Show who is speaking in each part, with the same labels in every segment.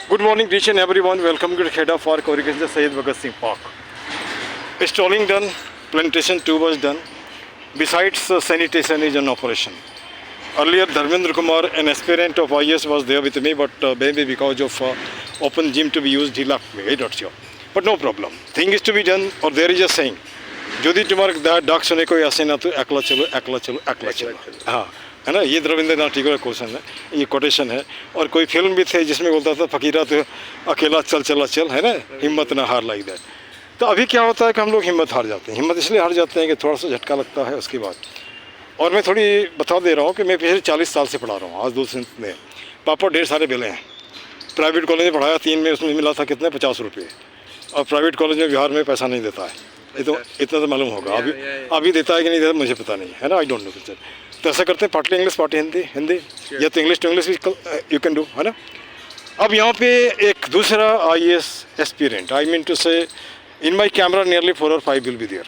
Speaker 1: Good morning, each and everyone. Welcome to the head of our Agriculture, Syed Bhagat Singh Park. Stalling done, plantation 2 was done. Besides, sanitation is an operation. Earlier, Dharmendra Kumar, an aspirant of IS, was there with me, but maybe because of open gym to be used, he left me. I not sure. But no problem. Thing is to be done, or there is a saying. যদি তোমার ডাক শুনে कोई আসে ना तो একলা चलो একলা चलो একলা चलो हाँ है ना, ये रविंद्रनाथ टैगोर का क्वेश्चन है, ये कोटेशन है। और कोई फिल्म भी थे जिसमें बोलता था फकीरा तो अकेला चल चला चल, है ना, हिम्मत ना हार लाइक दैट। तो अभी क्या होता है कि हम लोग हिम्मत हार जाते हैं। हिम्मत इसलिए हार जाते हैं कि थोड़ा सा झटका लगता है उसके बाद। और मैं थोड़ी बता दे रहा हूँ कि मैं पिछले 40 साल से पढ़ा रहा हूँ। आज 2 दिन में पापा ढेर सारे बिले हैं। प्राइवेट कॉलेज में पढ़ाया, 3 में उसमें मिला था कितने 50 रुपये। और प्राइवेट कॉलेज में बिहार में पैसा नहीं देता है, इतना तो मालूम होगा। अभी देता है कि नहीं देता मुझे पता नहीं है ना, आई डोंट नो पिक्चर। तो ऐसा करते हैं, पार्टली इंग्लिश पार्टी हिंदी या तो English to English you can do, है ना। अब यहाँ पे एक दूसरा IAS aspirant, I mean to say in my camera nearly 4 or 5 will be there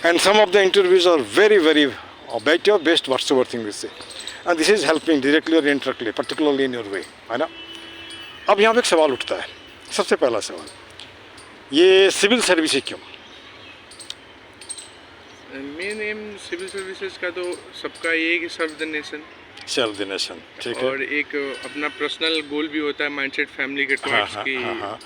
Speaker 1: and some of the interviews are very better best whatsoever thing we say, and this is helping directly or indirectly, particularly in your way, है ना। अब यहाँ पे एक सवाल उठता है, सबसे पहला सवाल, ये सिविल सर्विस क्यों?
Speaker 2: मेन एम सिविल सर्विसेज का तो सबका ये है कि सर्व द नेशन, ठीक है। और एक अपना पर्सनल गोल भी होता है, माइंडसेट फैमिली के टुवर्ड्स की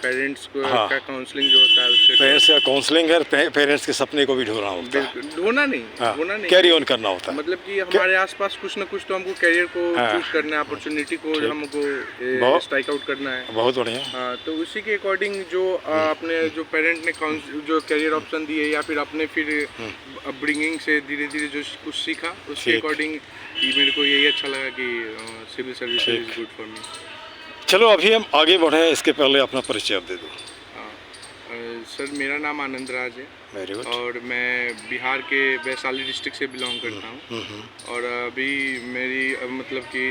Speaker 2: पेरेंट्स को का काउंसलिंग जो होता है उससे
Speaker 1: पेरेंट्स का काउंसलिंग है, पेरेंट्स के सपने को भी ढोना होता है।
Speaker 2: ढोना नहीं
Speaker 1: कैरी ऑन करना होता है।
Speaker 2: मतलब कि हमारे आसपास कुछ ना कुछ तो हमको करियर को चूज करना है, अपॉर्चुनिटी को हमको स्ट्राइक आउट करना है।
Speaker 1: बहुत बढ़िया।
Speaker 2: हाँ, तो उसी के अकॉर्डिंग जो अपने जो पेरेंट ने जो करियर ऑप्शन दिए या फिर अपने फिर अपब्रिंगिंग से धीरे धीरे जो कुछ सीखा उसके अकॉर्डिंग मेरे को यही अच्छा लगा कि civil service is good for me.
Speaker 1: चलो अभी हम आगे बढ़े, इसके पहले अपना परिचय आप दे दो।
Speaker 2: सर मेरा नाम आनंद राज है और मैं बिहार के वैशाली डिस्ट्रिक्ट से बिलोंग करता हूँ। और अभी मेरी मतलब कि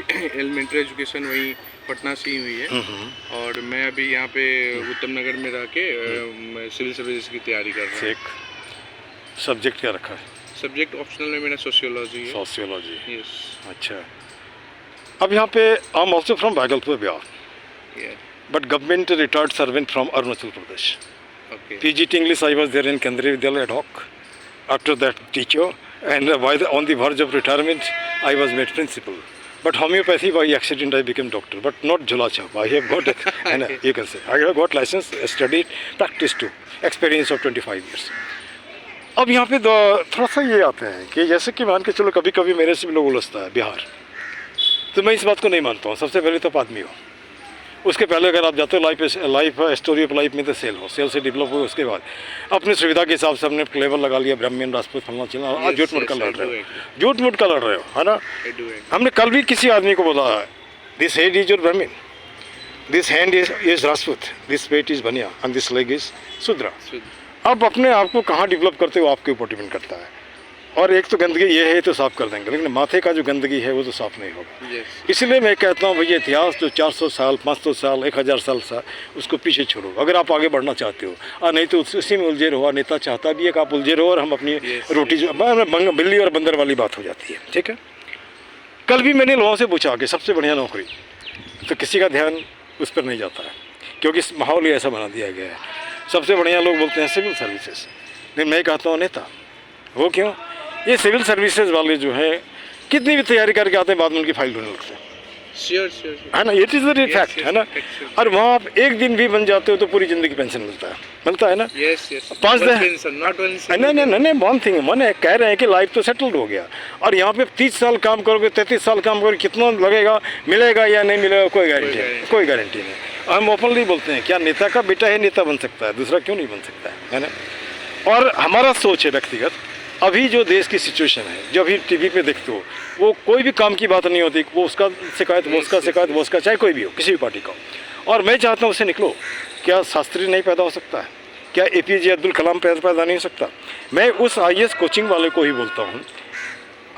Speaker 2: एलिमेंट्री एजुकेशन वही पटना से ही हुई है। और मैं अभी यहाँ पे उत्तम नगर में रह के सिविल सर्विस की तैयारी कर रहा हूँ।
Speaker 1: सब्जेक्ट क्या रखा है?
Speaker 2: सब्जेक्ट ऑप्शनल में मेरा सोशियोलॉजी है।
Speaker 1: Sociology,
Speaker 2: yes.
Speaker 1: अच्छा। अब यहाँ पे I am also from Bhagalpur Bihar, but government retired servant from Arunachal Pradesh. PGT English I was there in Kendriya Vidyalaya ad hoc. After that teacher, and on the verge of retirement I was made principal. But homeopathy by accident I became doctor, but not Jhula Chap. I have got and you can say I have got license, studied, practiced too, experience of 25 years. अब यहाँ पे थोड़ा सा ये आता है कि जैसे कि मान के चलो कभी कभी मेरे से भी लोग उलझता है बिहार, तो मैं इस बात को नहीं मानता हूँ। सबसे पहले तो आदमी हो, उसके पहले अगर आप जाते हो लाइफ स्टोरी ऑफ लाइफ में तो सेल हो, सेल से डेवलप हो, उसके बाद अपनी सुविधा के हिसाब से हमने फ्लेवर लगा लिया, ब्राह्मण राजपूत फलना चलना, आज झूठ मूठ का लड़ रहे हो, है ना। हमने कल भी किसी आदमी को बोला दिस हेड इज योर ब्राह्मण, this hand is Rajput, this pet is बनिया एंड दिस लेग इज शूद्रा। अब अपने आप को कहाँ डेवलप करते हो आपके ऊपर डिपेंड करता है। और एक तो गंदगी ये है तो साफ़ कर देंगे, लेकिन माथे का जो गंदगी है वो तो साफ़ नहीं होगा। इसलिए मैं कहता हूँ भैया इतिहास जो 400 साल 500 साल 1000 साल सा उसको पीछे छोड़ो अगर आप आगे बढ़ना चाहते हो, और नहीं तो उसी में उलझे रहो। नेता चाहता भी है कि आप उलझे रहो और हम अपनी रोटी जो बिल्ली और बंदर वाली बात हो जाती है, ठीक है। कल भी मैंने लोगों से पूछा कि सबसे बढ़िया नौकरी, तो किसी का ध्यान उस पर नहीं जाता है क्योंकि इस माहौल ही ऐसा बना दिया गया है। सबसे बढ़िया लोग बोलते हैं सिविल सर्विसेज, लेकिन मैं कहता हूँ नेता। वो क्यों? ये सिविल सर्विसेज वाले जो है कितनी भी तैयारी करके आते हैं, बाद में उनकी फाइल ढूंढने लगते हैं, है ना। इट इज़ द फैक्ट, है ना। और वहाँ आप एक दिन भी बन जाते हो तो पूरी ज़िंदगी पेंशन मिलता है ना। 5 दिन नहीं वन थिंग मैंने कह रहे हैं कि लाइफ तो सेटल्ड हो गया। और यहाँ पे 30 साल काम करोगे 33 साल काम करोगे, कितना लगेगा, मिलेगा या नहीं मिलेगा, कोई गारंटी नहीं। हम ओपनली बोलते हैं क्या नेता का बेटा है नेता बन सकता है, दूसरा क्यों नहीं बन सकता है ना। और हमारा सोच है व्यक्तिगत, अभी जो देश की सिचुएशन है, जो अभी टीवी पे देखते हो, वो कोई भी काम की बात नहीं होती, वो उसका शिकायत वो उसका चाहे कोई भी हो, किसी भी पार्टी का हो। और मैं चाहता हूँ उससे निकलो। क्या शास्त्री नहीं पैदा हो सकता है? क्या APJ अब्दुल कलाम पैदा नहीं हो सकता? मैं उस IAS कोचिंग वाले को ही बोलता हूँ,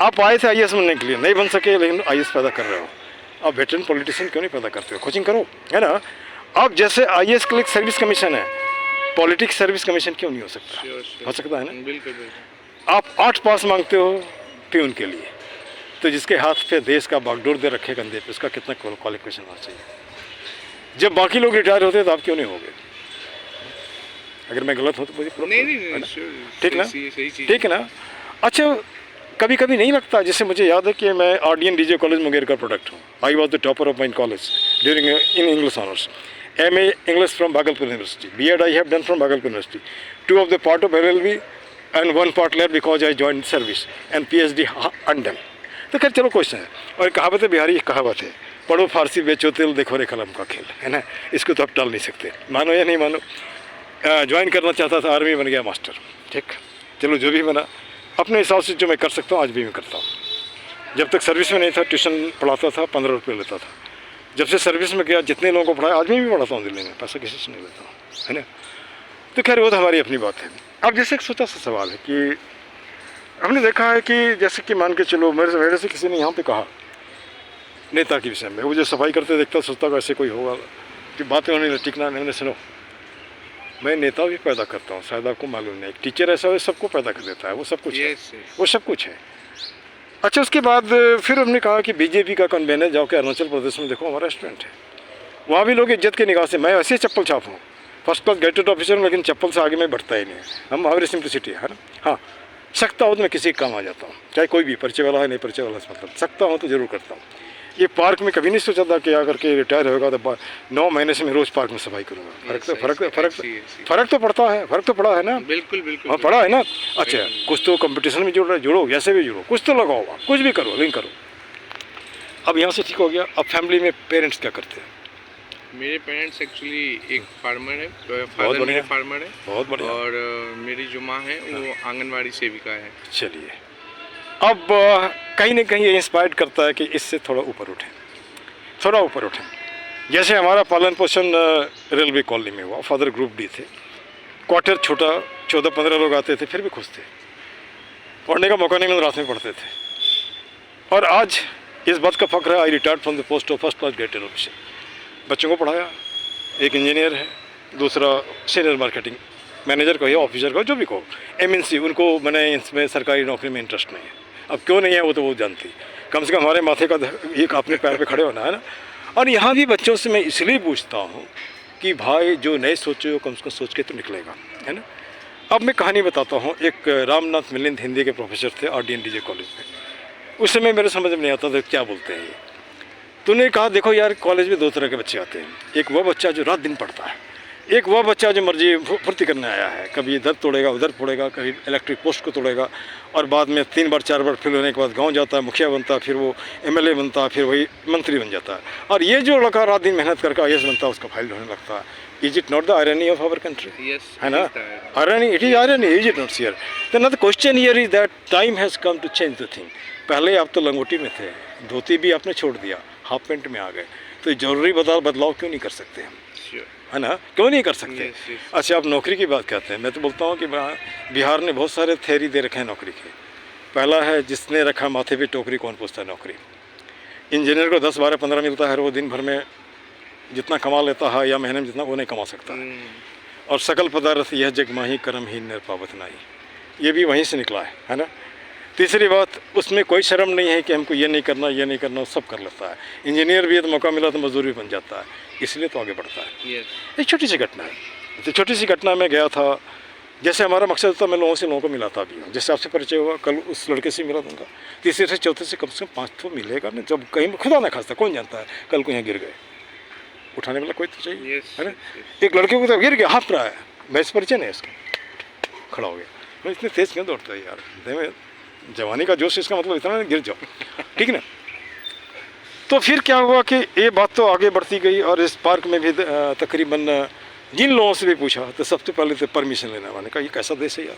Speaker 1: आप आए थे IAS बनने के लिए, नहीं बन सके लेकिन IAS पैदा कर रहे हो, आप वेटरन पॉलिटिशियन क्यों नहीं पैदा करते हो? कोचिंग करो, है ना। आप जैसे IAS क्लिक सर्विस कमीशन है, पॉलिटिक्स सर्विस कमीशन क्यों नहीं हो सकता? हो सकता है ना।
Speaker 2: बिल्कुल।
Speaker 1: आप 8 पास मांगते हो प्यून के लिए, तो जिसके हाथ पे देश का बागडोर दे रखे कंधे पे, उसका कितना क्वालिफिकेशन होना चाहिए। जब बाकी लोग रिटायर होते हैं तो आप क्यों नहीं होगे? अगर मैं गलत हूँ तो मुझे
Speaker 2: नहीं,
Speaker 1: ठीक ना?
Speaker 2: सही चीज़।
Speaker 1: ठीक है ना? अच्छा, कभी कभी नहीं लगता, जैसे मुझे याद है कि मैं RDN DJ कॉलेज मुंगेर का प्रोडक्ट हूँ. I was the topper of my college during in English honours. MA English from Bhagalpur University. B.Ed I have done from Bhagalpur University. 2 of the part of LLB and 1 part left because I joined service and PhD undone. तो खैर चलो question है. और कहावत है, बिहारी कहावत है, पढ़ो फारसी बेचो तिल देखो रे कलम का खेल, है ना? इसको तो आप टाल नहीं सकते, मानो या नहीं मानो. ज्वाइन करना चाहता था, आर्मी बन गया मास्टर. ठीक, चलो जो भी बना, अपने हिसाब से जो मैं कर सकता हूँ आज भी मैं करता हूँ. जब तक सर्विस में नहीं था ट्यूशन पढ़ाता था, 15 रुपये लेता था. जब से सर्विस में गया जितने लोगों को पढ़ाया, आज मैं भी पढ़ाता हूँ दिल्ली में, पैसा किसी से नहीं लेता हूँ, है ना? तो खैर वो तो हमारी अपनी बात है. अब जैसे एक छोटा सा सवाल है कि हमने देखा है कि जैसे कि मान के चलो मेरे से किसी ने यहाँ पे कहा नेता के विषय में, वो जो सफाई करते देखता सोचता कि ऐसे कोई होगा कि बातें होने टिकना नहीं. सुनो, मैं नेता भी पैदा करता हूँ, शायद आपको मालूम नहीं. एक टीचर ऐसा है सबको पैदा कर देता है, वो सब कुछ है, वो सब कुछ है. अच्छा, उसके बाद फिर हमने कहा कि बीजेपी का कन्वेनर है, जाओ के अरुणाचल प्रदेश में देखो, हमारा रेस्टोरेंट है, वहाँ भी लोग इज्जत की निगाह से. मैं ऐसे चप्पल छाप हूँ, फर्स्ट क्लास गेटेड ऑफिसर हूँ, लेकिन चप्पल से आगे मैं बढ़ता ही नहीं है. हम हमारी सिंप्लिसिटी है ना. हाँ, सकता हो तो मैं किसी काम आ जाता हूँ, चाहे कोई भी परिचय वाला है नहीं परिचय वाला, मतलब सकता हूँ तो ज़रूर करता हूँ. ये पार्क में कभी नहीं सोचा था कि आकर के रिटायर होगा तो 9 महीने से मैं रोज़ पार्क में सफाई करूँगा. फ़र्क तो पड़ता है, फ़र्क तो पड़ा है ना.
Speaker 2: बिल्कुल.
Speaker 1: हाँ, पड़ा है ना. अच्छा, कुछ तो कंपटीशन में जुड़ो, जैसे भी जुड़ो, कुछ तो लगाओ, कुछ भी करो, लिंक करो. अब यहाँ से ठीक हो गया. अब फैमिली में पेरेंट्स क्या करते हैं?
Speaker 2: मेरे पेरेंट्स एक्चुअली एक फार्मर है,
Speaker 1: बहुत बढ़िया,
Speaker 2: फार्मर है,
Speaker 1: बहुत बढ़िया.
Speaker 2: और मेरी जो माँ है वो आंगनवाड़ी सेविका है.
Speaker 1: चलिए, अब कहीं ना कहीं ये इंस्पायर्ड करता है कि इससे थोड़ा ऊपर उठें. जैसे हमारा पालन पोषण रेलवे कॉलोनी में हुआ, फादर ग्रुप D थे, क्वार्टर छोटा, 14-15 लोग आते थे, फिर भी खुश थे. पढ़ने का मौका नहीं मिला, रात में पढ़ते थे. और आज इस बात का फख्र है, I retired from the post of first class gazetted officer. बच्चों को पढ़ाया, एक इंजीनियर है, दूसरा सीनियर मार्केटिंग मैनेजर को या ऑफिसर को, जो भी कहो, MNC, उनको मैंने इसमें सरकारी नौकरी में इंटरेस्ट नहीं है. अब क्यों नहीं है वो तो वो जानती, कम से कम हमारे माथे का एक अपने पैर पे खड़े होना है ना. और यहाँ भी बच्चों से मैं इसलिए पूछता हूँ कि भाई जो नए सोचो कम से कम सोच के तो निकलेगा, है ना. अब मैं कहानी बताता हूँ. एक रामनाथ मिलिंद हिंदी के प्रोफेसर थे RDN DJ कॉलेज में. उस समय मेरे समझ में नहीं आता था क्या बोलते हैं ये. तो उन्होंने कहा देखो यार, कॉलेज में 2 तरह के बच्चे आते हैं. एक वो बच्चा जो रात दिन पढ़ता है, एक वो बच्चा जो मर्जी फुर्ती करने आया है, कभी इधर तोड़ेगा उधर फोड़ेगा, कभी इलेक्ट्रिक पोस्ट को तोड़ेगा, और बाद में 3 बार 4 बार फेल होने के बाद गांव जाता है, मुखिया बनता है, फिर वो MLA बनता है, फिर वही मंत्री बन जाता है. और ये जो लड़का रात दिन मेहनत करके IAS बनता है, उसका फाइल होने लगता है. Is it not the irony of our country? है ना, irony, it is irony, is it not here? Then the question here is that time has come to change the thing. पहले आप तो लंगोटी में थे, धोती भी आपने छोड़ दिया, हाफ पैंट में आ गए, तो जरूरी बदलाव क्यों नहीं कर सकते हम, है ना? क्यों नहीं कर सकते? अच्छा, आप नौकरी की बात कहते हैं, मैं तो बोलता हूँ कि बिहार ने बहुत सारे थ्योरी दे रखे हैं नौकरी के. पहला है, जिसने रखा माथे पे टोकरी कौन पूछता है नौकरी. इंजीनियर को 10, 12, 15 मिलता है, वो दिन भर में जितना कमा लेता है या महीने में जितना, वो नहीं कमा सकता है. और सकल पदार्थ यह जग माही कर्म ही निर्पावत नाही, ये भी वहीं से निकला है ना. तीसरी बात, उसमें कोई शर्म नहीं है कि हमको ये नहीं करना, सब कर लेता है. इंजीनियर भी है तो मौका मिला तो मजदूर भी बन जाता है, इसलिए तो आगे बढ़ता है. एक छोटी सी घटना है, तो छोटी सी घटना में गया था. जैसे हमारा मकसद था, मैं लोगों को मिलाता भी हूँ. जैसे आपसे परिचय हुआ, कल उस लड़के से मिला दूँगा, तीसरे से चौथे से कम 5 तो मिलेगा ना. जब कहीं खुदा ना खास्ता, कौन जानता है कल को यहाँ गिर गए, उठाने वाला कोई तो चाहिए, है ना. एक लड़के को तो गिर गया, हाफ रहा है, मैं इस परिचय नहीं इसका, खड़ा हो गया. मैं इतने तेज़ क्यों दौड़ता है यार, जवानी का जोश, इसका मतलब इतना गिर जाओ, ठीक ना. तो फिर क्या हुआ कि ये बात तो आगे बढ़ती गई, और इस पार्क में भी तकरीबन जिन लोगों से भी पूछा तो सबसे पहले तो परमिशन लेना. मैंने कहा ये कैसा देश है यार,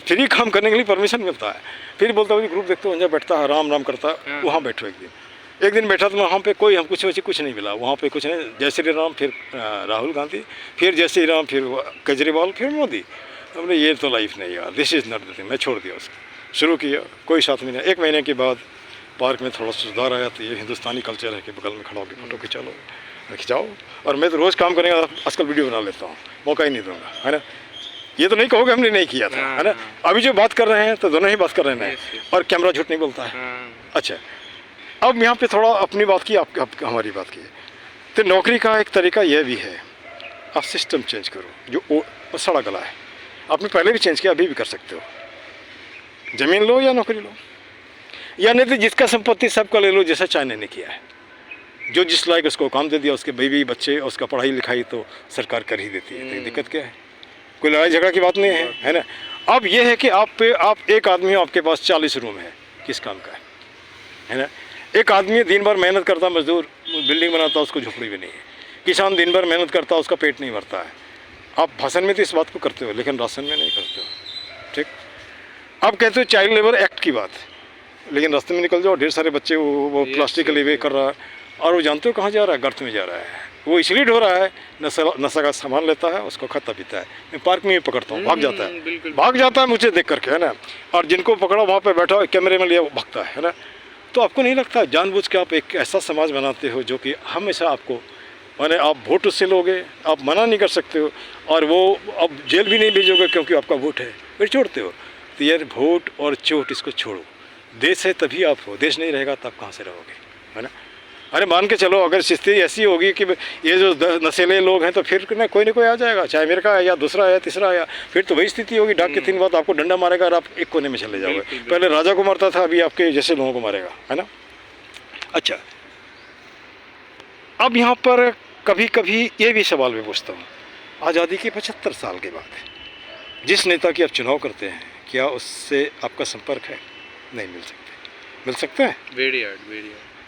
Speaker 1: फ्री काम करने के लिए परमिशन मिलता है. फिर बोलता हूँ ग्रुप देखते हो जहाँ बैठता है, राम करता है, वहाँ बैठो. एक दिन बैठा तो वहाँ पे कोई हमको कुछ नहीं मिला. वहाँ पे कुछ नहीं, जय श्री राम, फिर राहुल गांधी, फिर जय श्री राम, फिर केजरीवाल, फिर मोदी. हमने ये तो लाइफ नहीं यार, this is not the thing. मैं छोड़ दिया उसको, शुरू किया, कोई साथ में नहीं. 1 महीने के बाद पार्क में थोड़ा सुधार आया. तो ये हिंदुस्तानी कल्चर है कि बगल में खड़ा होकर फोटो खिंचाओ. और मैं तो रोज़ काम करेंगे, आजकल वीडियो बना लेता हूँ, मौका ही नहीं दूँगा, है ना. ये तो नहीं कहोगे हमने नहीं किया था, है ना. अभी जो बात कर रहे हैं तो दोनों ही बात कर रहे हैं, और कैमरा झूठ नहीं बोलता है. अच्छा, अब यहाँ पे थोड़ा अपनी बात की, आप हमारी बात की. तो नौकरी का एक तरीका यह भी है, आप सिस्टम चेंज करो। जो वो सड़ा गला है, आपने पहले भी चेंज किया, अभी भी कर सकते हो। ज़मीन लो या नौकरी लो, या नहीं तो जिसका संपत्ति सबका ले लो, जैसा चाइना ने किया है। जो जिस लायक उसको काम दे दिया, उसके बीवी बच्चे, उसका पढ़ाई लिखाई तो सरकार कर ही देती है। तो दिक्कत क्या है? कोई लड़ाई झगड़ा की बात नहीं है ना। अब यह है कि आप एक आदमी हो, आपके पास 40 रूम है, किस काम का है ना। एक आदमी दिन भर मेहनत करता, मजदूर बिल्डिंग बनाता, उसको झोपड़ी भी नहीं है। किसान दिन भर मेहनत करता, उसका पेट नहीं भरता है। आप भाषण में तो इस बात को करते हो, लेकिन राशन में नहीं करते हो। ठीक, आप कहते हो चाइल्ड लेबर एक्ट की बात, लेकिन रास्ते में निकल जाओ, ढेर सारे बच्चे वो प्लास्टिक का लेवे कर रहा है, और वो जानते हो कहाँ जा रहा है? गर्त में जा रहा है। वो इसलिए ढो रहा है, नशा का सामान लेता है, उसको खाता पीता है। मैं पार्क में भी पकड़ता हूँ, भाग जाता है मुझे देख करके, है ना। और जिनको पकड़ा वहाँ पे बैठा कैमरे में लिया, वो भागता है ना। तो आपको नहीं लगता जानबूझ के आप एक ऐसा समाज बनाते हो जो कि हमेशा आपको, माने आप वोट उससे लोगे, आप मना नहीं कर सकते हो, और वो अब जेल भी नहीं भेजोगे क्योंकि आपका वोट है, फिर छोड़ते हो। तो यार वोट और चोट इसको छोड़ो। देश है तभी आप हो, देश नहीं रहेगा तब कहाँ से रहोगे, है ना। अरे मान के चलो, अगर स्थिति ऐसी होगी कि ये जो नशेले लोग हैं, तो फिर ना कोई आ जाएगा, चाहे अमेरिका है या दूसरा है, तीसरा आया, फिर तो वही स्थिति होगी। डाक के 3 बाद आपको डंडा मारेगा और आप एक कोने में चले जाओगे। पहले राजा को मारता था, अभी आपके जैसे लोगों को मारेगा, है ना। अच्छा, अब यहाँ पर कभी कभी ये भी सवाल मैं पूछता हूँ, आज़ादी के 75 साल के बाद जिस नेता की आप चुनाव करते हैं, क्या उससे आपका संपर्क है? नहीं मिल सकता है।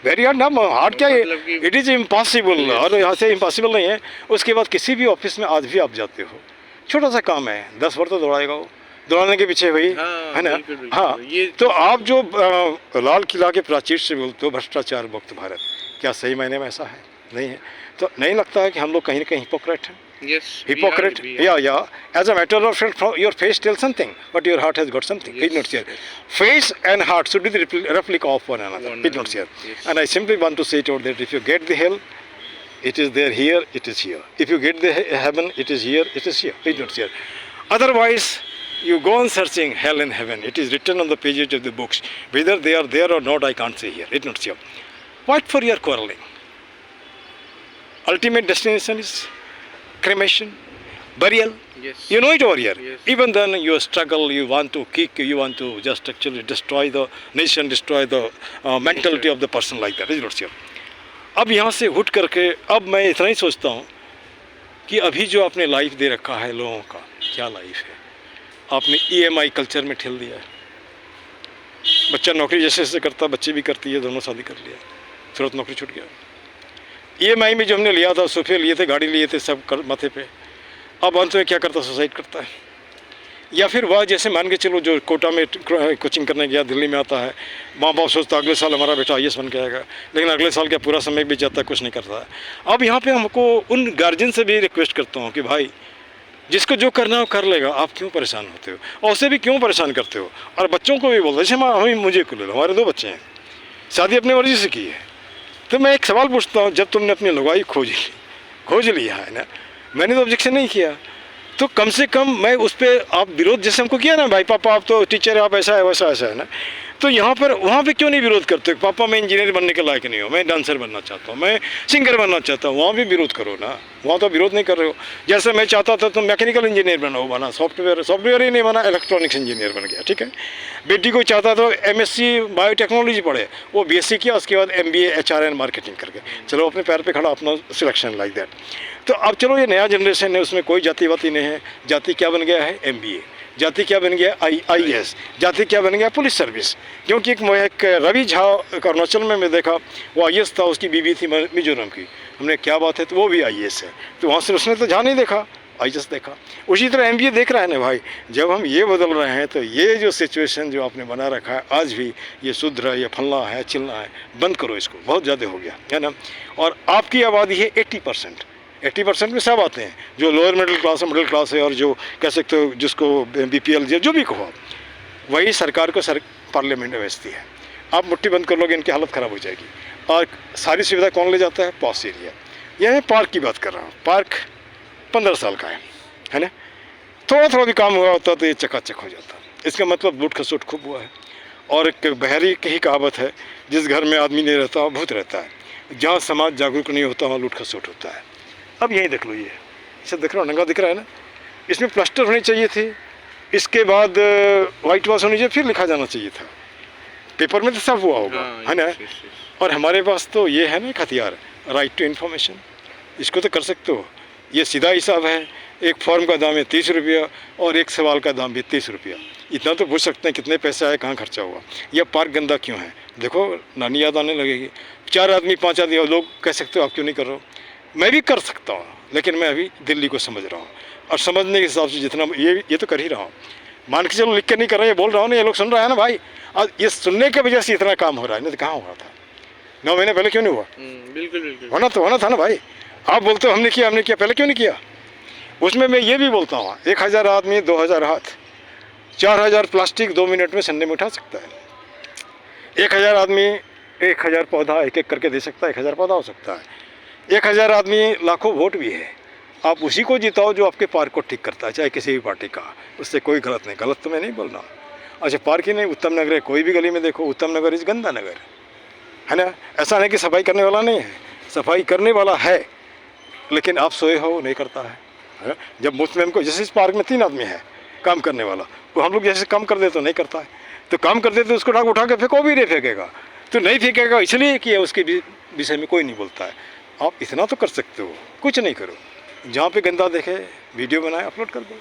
Speaker 1: वेरी हार्ड ना, हार्ड क्या है, इट इज़ इम्पॉसिबल। और यहाँ से इम्पॉसिबल नहीं है। उसके बाद किसी भी ऑफिस में आज भी आप जाते हो, छोटा सा काम है, 10 बार तो दौड़ाएगा वो, दौड़ाने के पीछे वही, है ना। हाँ, तो आप जो लाल किला के प्राचीर से बोलते हो भ्रष्टाचार मुक्त भारत, क्या सही मायने में ऐसा है? नहीं है। तो नहीं लगता है कि हम लोग कहीं ना कहीं हिपोक्रेट हैं? Hypocrite, yeah. As a matter of fact, your face tells something, but your heart has got something. It's not here. Face and heart should be the replica of one another. It's not here. And I simply want to say to that if you get the hell, it is there here, it is here. If you get the heaven, it is here, it is here. It's not here. Otherwise, you go on searching hell and heaven. It is written on the pages of the books. Whether they are there or not, I can't say here. It's not here. What for you are quarreling? Ultimate destination is cremation, burial.
Speaker 2: Yes.
Speaker 1: You know it over here.
Speaker 2: Yes.
Speaker 1: Even then you struggle, you want to kick, you want to just actually destroy the nation, destroy the mentality of the person like that. Is not here. अब यहाँ से उठ करके अब मैं इतना ही सोचता हूँ कि अभी जो आपने लाइफ दे रखा है लोगों का, क्या लाइफ है? आपने EMI कल्चर में ठेल दिया है। बच्चा नौकरी जैसे जैसे करता, बच्चे भी करती है, दोनों शादी कर लिया, तुरंत नौकरी छूट गया। EMI में जो हमने लिया था, सोफे लिए थे, गाड़ी लिए थे, सब माथे पे, अब अंत में क्या करता? सुसाइड करता है। या फिर वह जैसे मान के चलो जो कोटा में कोचिंग करने गया, दिल्ली में आता है, माँ बाप सोचता अगले साल हमारा बेटा IAS बन के आएगा, लेकिन अगले साल क्या पूरा समय बीत जाता है, कुछ नहीं करता है। अब यहाँ पे हमको उन गार्जियन से भी रिक्वेस्ट करता हूँ कि भाई जिसको जो करना हो कर लेगा, आप क्यों परेशान होते हो और उसे भी क्यों परेशान करते हो? और बच्चों को भी बोलते जैसे हमें मुझे को ले लो, हमारे 2 बच्चे हैं, शादी अपनी मर्जी से की है। तो मैं एक सवाल पूछता हूँ, जब तुमने अपनी लुगाई खोज लिया है ना, मैंने तो ऑब्जेक्शन नहीं किया, तो कम से कम मैं उस पर आप विरोध जैसे हमको किया ना, भाई पापा आप तो टीचर है, आप ऐसा है वैसा ऐसा है ना, तो यहाँ पर वहाँ पे क्यों नहीं विरोध करते? पापा मैं इंजीनियर बनने के लायक नहीं हूँ, मैं डांसर बनना चाहता हूँ, मैं सिंगर बनना चाहता हूँ, वहाँ भी विरोध करो ना। वहाँ तो विरोध नहीं कर रहे हो। जैसे मैं चाहता था तो मैकेनिकल इंजीनियर बना, सॉफ्टवेयर ही नहीं बना, इलेक्ट्रॉनिक्स इंजीनियर बन गया, ठीक है। बेटी को चाहता था MSc बायोटेक्नोलॉजी पढ़े, वो BSc किया, उसके बाद MBA HRN मार्केटिंग करके, चलो अपने पैर पे खड़ा, अपना सिलेक्शन लाइक दैट। तो अब चलो ये नया जनरेशन है, उसमें कोई जाति वाती नहीं है। जाति क्या बन गया है? MBA। जाति क्या बन गया? IAS। जाति क्या बन गया? Police service. क्योंकि एक रवि झा अरुणाचल में मैं देखा, वो IAS था, उसकी बीवी थी मिजोरम की। हमने क्या बात है, तो वो भी IAS है। तो वहाँ से उसने तो झा नहीं देखा, IAS देखा। उसी तरह MBA देख रहा है ना भाई। जब हम ये बदल रहे हैं तो ये जो सिचुएशन जो आपने बना रखा है आज भी, ये शूद्र, ये फलना है, चिलना है, बंद करो इसको, बहुत ज़्यादा हो गया है ना। और आपकी आबादी है 80% में सब आते हैं, जो लोअर मिडिल क्लास है और जो कह सकते हो जिसको BPL जो भी कहो, वही सरकार को पार्लियामेंट में भेजती है। आप मुट्ठी बंद कर लोगे, इनकी हालत ख़राब हो जाएगी। और सारी सुविधा कौन ले जाता है? Posh area. यह मैं पार्क की बात कर रहा हूँ। पार्क 15 साल का है ना, थोड़ा भी काम हुआ होता तो ये चकाचक हो जाता। इसका मतलब लूट खसोट खूब हुआ है। और एक बहरी की ही कहावत है, जिस घर में आदमी नहीं रहता भूत रहता है। जहाँ समाज जागरूक नहीं होता वहाँ लूट खसोट होता है। अब यही देख लो, ये इसे देख रहा हो, नंगा दिख रहा है ना, इसमें प्लास्टर होनी चाहिए थी, इसके बाद वाइट वॉश होनी चाहिए, फिर लिखा जाना चाहिए था। पेपर में तो सब हुआ होगा, है ना। और हमारे पास तो ये है ना एक हथियार, राइट टू इन्फॉर्मेशन, इसको तो कर सकते हो। ये सीधा हिसाब है, एक फॉर्म का दाम है 30 रुपया और एक सवाल का दाम भी 30 रुपया। इतना तो पूछ सकते हैं कितने पैसे आए, कहाँ खर्चा हुआ, यह पार्क गंदा क्यों है। देखो नानी याद आने लगेगी, 4 आदमी 5 आदमी लोग कह सकते हो आप क्यों नहीं कर रहे हो। मैं भी कर सकता हूँ, लेकिन मैं अभी दिल्ली को समझ रहा हूँ, और समझने के हिसाब से जितना ये तो कर ही रहा हूँ। मान के चलो लिख के नहीं कर रहे, ये बोल रहा हूँ ना, ये लोग सुन रहा है ना भाई, और ये सुनने की वजह से इतना काम हो रहा है, नहीं तो कहाँ हो रहा था 9 महीने पहले, क्यों नहीं हुआ।
Speaker 2: बिल्कुल बिल्कुल
Speaker 1: होना था ना भाई। आप बोलते हो हमने किया, पहले क्यों नहीं किया। उसमें मैं ये भी बोलता हूँ 1000 आदमी 2000 हाथ, 4000 प्लास्टिक 2 मिनट में संडे में उठा सकता है। 1000 आदमी 1000 पौधा एक एक करके दे सकता है, 1000 पौधा हो सकता है। 1000 आदमी लाखों वोट भी है, आप उसी को जिताओ जो आपके पार्क को ठीक करता है, चाहे किसी भी पार्टी का, उससे कोई गलत नहीं। गलत तो मैं नहीं बोल रहा। अच्छा पार्क ही नहीं, उत्तम नगर है, कोई भी गली में देखो उत्तम नगर इस गंदा नगर है ना। ऐसा नहीं कि सफाई करने वाला नहीं है, सफाई करने वाला है, लेकिन आप सोए हो नहीं करता है ना? जब मुफ्त में हमको, जैसे इस पार्क में 3 आदमी है काम करने वाला, तो हम लोग जैसे काम कर देते तो नहीं करता है, तो काम कर देते उसको उठा के फेंको भी नहीं फेंकेगा, तो नहीं फेंकेगा इसलिए कि उसके विषय में कोई नहीं बोलता है। आप इतना तो कर सकते हो, कुछ नहीं करो, जहाँ पे गंदा देखे वीडियो बनाए अपलोड कर दो।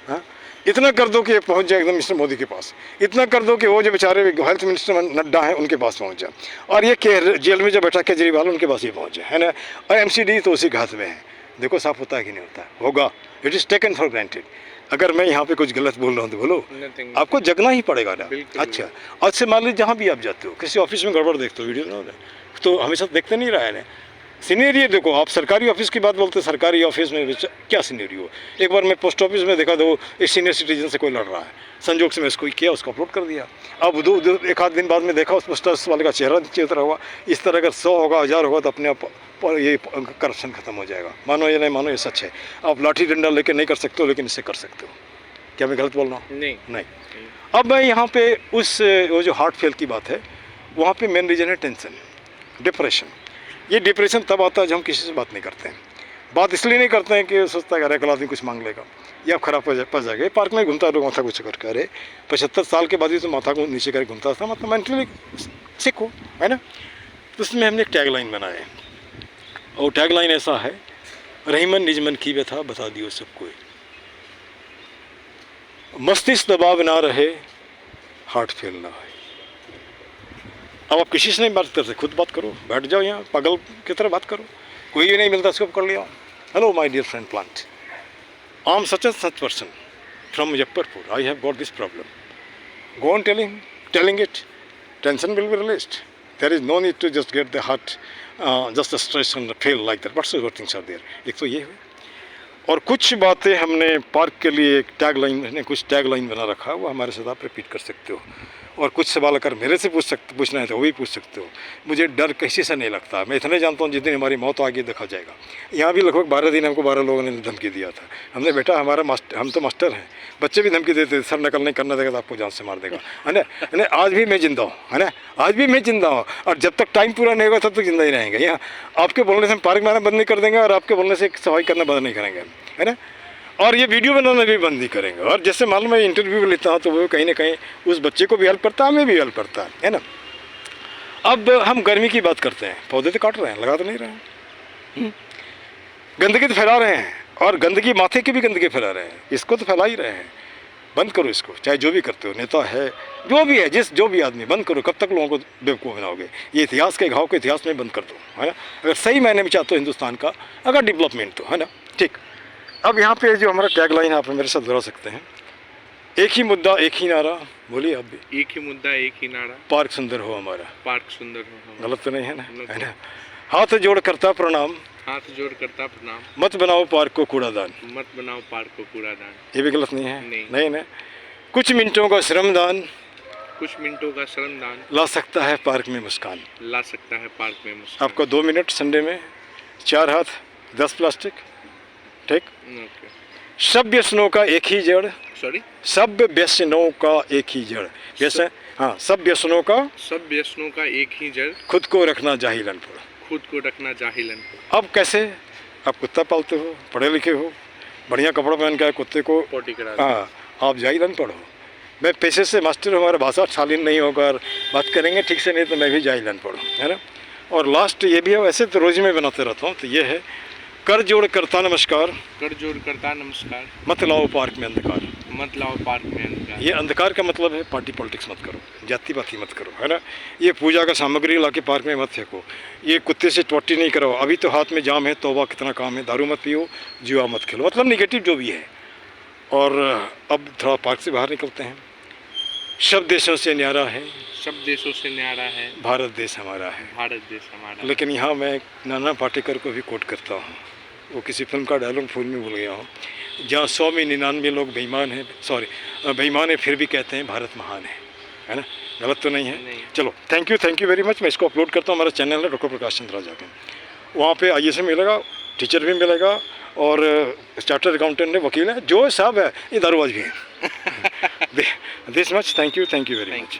Speaker 1: हाँ, इतना कर दो कि पहुँच जाए एकदम मिस्टर मोदी के पास, इतना कर दो कि वो जो बेचारे हेल्थ मिनिस्टर नड्डा हैं उनके पास पहुँच जाए, और ये जेल में जो बैठा केजरीवाल उनके पास ही पहुँच जाए, है ना। और MCD तो उसी के हाथ में है, देखो साफ होता है कि नहीं होता, होगा, it is taken for granted. अगर मैं यहाँ पे कुछ गलत बोल रहा हूँ तो बोलो, आपको जगना ही पड़ेगा ना। अच्छा, आज से मान लीजिए जहाँ भी आप जाते हो, किसी ऑफिस में गड़बड़ देखते हो, वीडियो तो हमेशा देखते नहीं रहा है ना। सीनेरियो देखो, आप सरकारी ऑफिस की बात बोलते, सरकारी ऑफिस में क्या सीनेरियो। एक बार मैं पोस्ट ऑफिस में देखा, तो एक सीनियर सिटीजन से कोई लड़ रहा है, संजोग से मैं इसको किया, उसको अपलोड कर दिया। अब एक आध दिन बाद में देखा, उस पोस्ट ऑफिस वाले का चेहरा नीचे उतरा हुआ। इस तरह अगर 100 होगा, 1000 होगा, तो अपने आप ये करप्शन खत्म हो जाएगा। मानो या नहीं मानो, ये सच है। आप लाठी डंडा लेके नहीं कर सकते हो, लेकिन इससे कर सकते हो। क्या मैं गलत बोल रहा हूँ? नहीं। अब मैं यहाँ पे वो जो हार्ट फेल की बात है, वहाँ पे मेन रीज़न है टेंशन, डिप्रेशन। ये डिप्रेशन तब आता है जब हम किसी से बात नहीं करते हैं। बात इसलिए नहीं करते हैं कि सोचता है अरे कल आदमी कुछ मांग लेगा, या खराब फंस जाएगा। पार्क में घूमता है, लोग माथा कुछ करके, अरे 75 साल के बाद ही तो माथा को नीचे कर घूमता था, मतलब मेंटली सिक हो, है ना। तो उसमें हमने एक टैगलाइन बनाया है, और टैगलाइन ऐसा है, रहीमन निजमन की व्यथा बता दियो सबको, मस्तिष्क दबाव ना रहे, हार्ट फेल ना है। अब आप किसी से नहीं बात करते, खुद बात करो, बैठ जाओ यहाँ पागल की तरह बात करो, कोई भी नहीं मिलता उसको कर लिया। Hello my dear friend plant, I am such person from Muzaffarpur, I have got this problem, go on telling it, tension will be released, there is no need to just get the heart just stress and fail like that, what's ever things are there. एक तो ये है, और कुछ बातें हमने park के लिए एक टैगलाइन बना रखा है, वो हमारे साथ आप रिपीट कर सकते हो। और कुछ सवाल अगर मेरे से पूछना है तो वो भी पूछ सकते हो। मुझे डर किसी से नहीं लगता, मैं इतने जानता हूँ जिस दिन हमारी मौत आगे देखा जाएगा। यहाँ भी लगभग 12 दिन हमको 12 लोगों ने धमकी दिया था। हमने बेटा हम तो मास्टर हैं, बच्चे भी धमकी देते थे, सर नकल नहीं करना देगा तो आपको जान से मार देगा, है ना। आज भी मैं जिंदा हूँ, है ना, आज भी मैं जिंदा हूँ, और जब तक टाइम पूरा नहीं होगा तब तक जिंदा ही रहेंगे। यहाँ आपके बोलने से हम पार्क में आना बंद नहीं कर देंगे, और आपके बोलने से सफाई करना बंद नहीं करेंगे, है ना। और ये वीडियो बनाना भी बंद नहीं करेंगे। और जैसे मान लो मैं इंटरव्यू भी लेता हूँ, तो वो कहीं ना कहीं उस बच्चे को भी हेल्प करता है, हमें भी हेल्प करता है ना। अब हम गर्मी की बात करते हैं, पौधे तो काट रहे हैं, लगा तो नहीं रहे हैं, गंदगी तो फैला रहे हैं, और गंदगी माथे की भी गंदगी फैला रहे हैं, इसको तो फैला ही रहे हैं। बंद करो इसको, चाहे जो भी करते हो, नेता है जो भी है, जो भी आदमी, बंद करो। कब तक लोगों को बेवकूफ़ बनाओगे? ये इतिहास के घाव को इतिहास में बंद कर दो, है ना। अगर सही मायने में चाहते हो हिंदुस्तान का अगर डेवलपमेंट, तो है ना, ठीक। अब यहाँ पे जो हमारा टैगलाइन है, आप मेरे साथ दोहरा सकते हैं, एक ही मुद्दा एक ही नारा, बोलिए आप भी।
Speaker 2: एक ही मुद्दा एक ही नारा,
Speaker 1: पार्क सुंदर हो हमारा,
Speaker 2: पार्क सुंदर हो हमारा।
Speaker 1: गलत तो नहीं है ना, है ना। हाथ जोड़ करता प्रणाम,
Speaker 2: हाथ जोड़ करता प्रणाम,
Speaker 1: मत बनाओ पार्क को कूड़ादान,
Speaker 2: मत बनाओ पार्क को कूड़ादान।
Speaker 1: ये भी गलत नहीं है,
Speaker 2: नहीं
Speaker 1: ना। कुछ मिनटों का श्रमदान,
Speaker 2: कुछ मिनटों का श्रमदान
Speaker 1: ला सकता है पार्क में मुस्कान,
Speaker 2: ला सकता है पार्क में मुस्कान।
Speaker 1: आपको 2 मिनट संडे में, 4 हाथ 10 प्लास्टिक, ठीक। सब व्यसनों का एक ही जड़, सब व्यसनों का एक ही जड़, व्यसन, हाँ, सब व्यसनों का
Speaker 2: एक ही जड़,
Speaker 1: खुद को रखना जाहिलन पर,
Speaker 2: खुद को रखना जाहिलन।
Speaker 1: अब कैसे? आप कुत्ता पालते हो, पढ़े लिखे हो, बढ़िया कपड़ा पहन के कुत्ते को
Speaker 2: पोटी करा।
Speaker 1: हाँ, आप जाहिलन पढ़ो। मैं पेशे से मास्टर हूँ, हमारा भाषा शालीन नहीं होगा और बात करेंगे ठीक से नहीं तो मैं भी जाहिलन पढ़ूँ, है ना। और लास्ट ये भी है, वैसे तो रोज़ में बनाते रहता हूँ, तो ये है कर जोड़ करता नमस्कार,
Speaker 2: कर जोड़ करता नमस्कार,
Speaker 1: मत लाओ पार्क में अंधकार।
Speaker 2: मत लाओ पार्क में अंधकार।
Speaker 1: ये अंधकार का मतलब है पार्टी पॉलिटिक्स मत करो, जाति पाति मत करो, है ना। ये पूजा का सामग्री ला के पार्क में मत फेंको, ये कुत्ते से टोटी नहीं करो, अभी तो हाथ में जाम है, तौबा कितना काम है, दारू मत पियो, जुआ मत खेलो, मतलब निगेटिव जो भी है। और अब थोड़ा पार्क से बाहर निकलते हैं। सब देशों से न्यारा है,
Speaker 2: सब देशों से न्यारा है,
Speaker 1: भारत देश हमारा है।
Speaker 2: भारत देश हमारा।
Speaker 1: लेकिन यहाँ मैं नाना पाटेकर को भी कोट करता हूँ, वो किसी फिल्म का डायलॉग फूल में भूल गया हूँ, जहाँ 100 में 99 लोग बेईमान हैं, बेईमान है फिर भी कहते हैं भारत महान है ना। गलत तो नहीं है?
Speaker 2: नहीं।
Speaker 1: चलो थैंक यू वेरी मच। मैं इसको अपलोड करता हूँ, हमारा चैनल है डॉक्टर प्रकाश चंद्र राजा का, वहाँ पे IAS मिलेगा, टीचर भी मिलेगा और चार्टर्ड अकाउंटेंट है, वकील है, जो सब है, ये दारूबाज भी है। This much, thank you very much.